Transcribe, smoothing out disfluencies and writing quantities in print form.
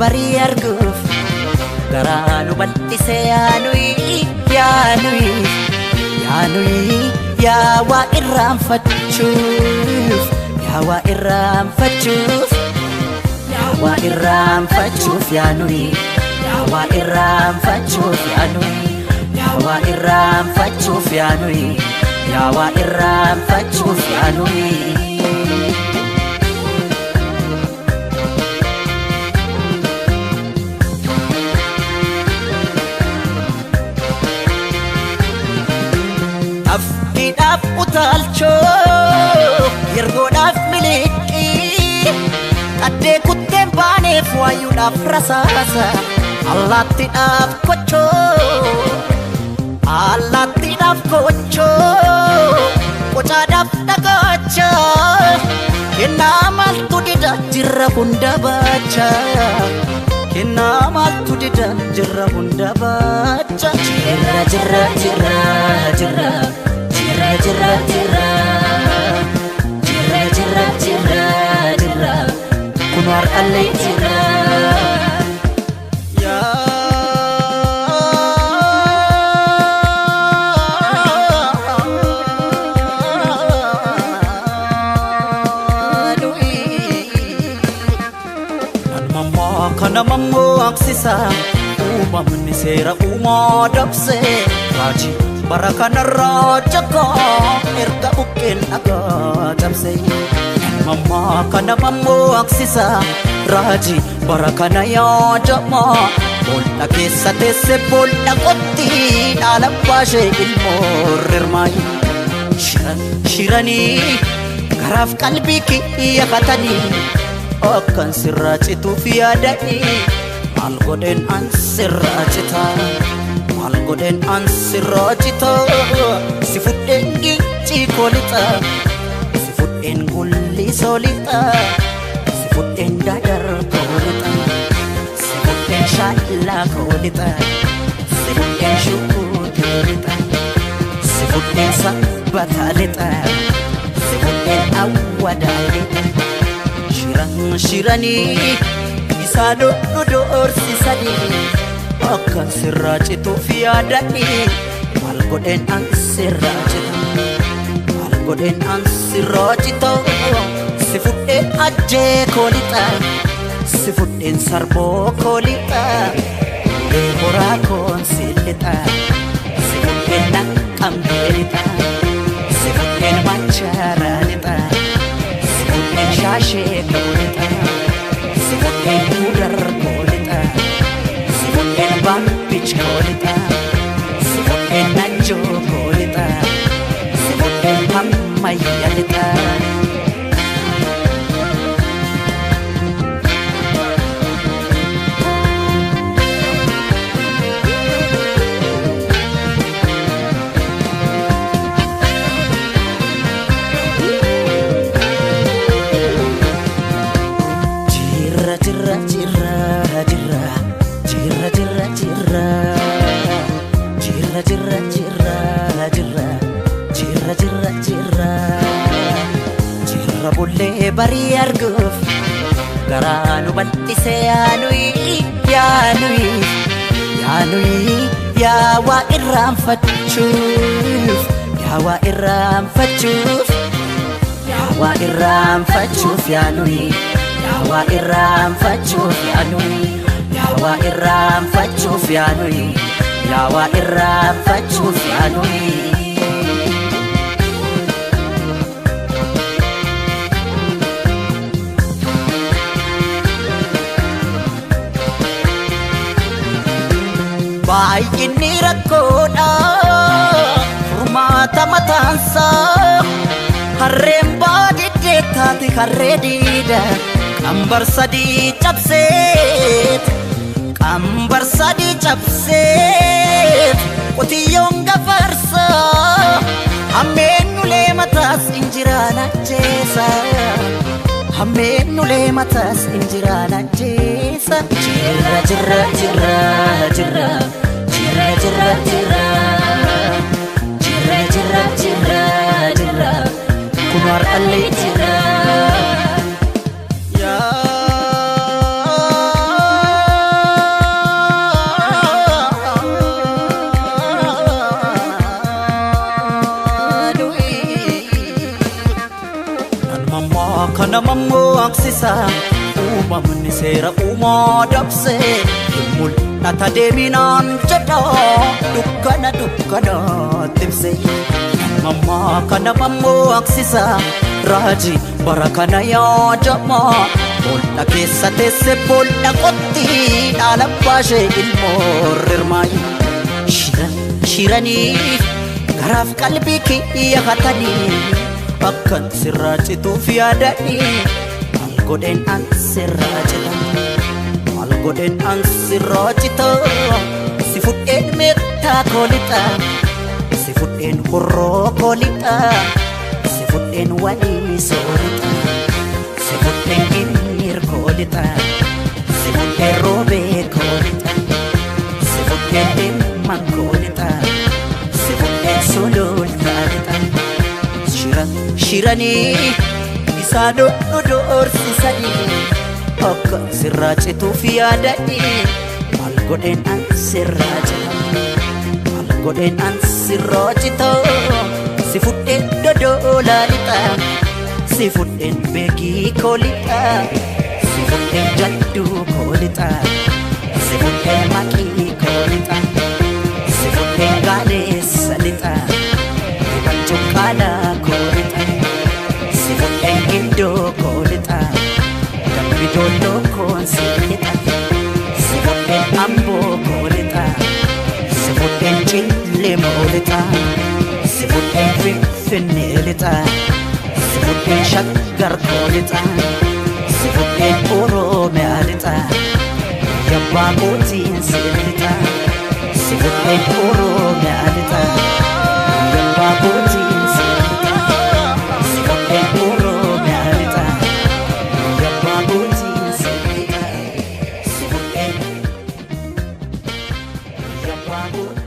Bari arguf garanu bal'ise yaanui yaawa irraanfachuuf yaanui yaawa irraanfachuuf yaanui Afkiidhaaf utaalchoo yergoodhaaf miliqii qaddee kutteen baaneef waayuudhaaf rasaasa allaattiidhaaf kochoo qocaadhaaf dhagacha kennaa maaltu dida jirra hunda baacha kennaa maaltu dida jirra hunda baacha jirra kunar alle jirra kana mammo aksisa umamni sera umadapse raji barakana rajaka erga bukken agadamse mamma kana mammo aksisa raji barakana ya jama bolla kessa tesse bolla qotti alabashe ilmorrmai shirani garaf qalbi ki yakatani Akan sirracitu fiadai Malgoden an sirracita Malgoden an sirracita Sifuden gici kolita Sifuden gulli solita Sifuden dadar kolita Sifuden shalla kolita Sifuden syukurita Sifuden sabatalita Sifuden awadalita Shirani isado dorsisani akan sirracitu fiadai malgoden an sirracita sifuden aje kolita sifuden sarbo kolita lebora konsilita sifuden nakambelita sifuden macaralita Shashe kolita Sifuden udar kolita Sifuden bampich kolita Sifuden nanjo kolita Sifuden hammayalita jirra bulle bari arguf garanu bal'ise yaanui yaawa irraanfachuuf yaanui yaawa irraanfachuuf yaanui baay'inni rakkoodha furmaata mataansaa harreen baadiddee taate harree diida qambar sadii cabseet qambar sadii cabseet qotiyyoon gafarsa hammeenyulee mataas injiraan ajjeesa hammeenyulee mataas injiraan ajjeesa jirra jirra jirra jirra jirra jirra jirra jirra jirra jirra jirra kunar allee jirra kana mammoo aksisa uumamni seera uumaa dabse mul'ata deeminaan jedha dukkana timse mammaa kana mammoo aksisa raajii bara kana yaadama boolla keessa teesse boolla qotti dhaala baashee ilmoo rirmaayi shiranii garaaf qalbii kiyya hatanii akkan sirraa cituuf yaadanii maal godheen an sirraa cita maal godheen an sirraa cita si fudheen meettaa koolixa si fudheen horroo koolixa si fudheen walii soolixa si fudheen ginniir koolixa si fudheen roobee koolixa si fudheen dhimman koolixa si fudheen suluun koolixa shiranii isaa dhorsisanii akka sirraa cituuf yaadanii maal godheen an sirraa cita maal godheen an sirraa cita si fudheen dodolaa lixa si fudheen beekii koolixa si fudheen jadduu koolixa si fudheen maqii koolixa si fudheen gaaleessa lixa cuqqaalaa koolixa si fudheen gindoo koolixa dambi doolloo koon si lixa si fudheen amboo koolixa si fudheen cillemoo lixa si fudheen finfinnee lixa si fudheen shaggar koolixa si fudheen oromiyaa lixa yabbaa kootiin si lixa si fudheen oromiyaa lixa yabbaa kootiin Babu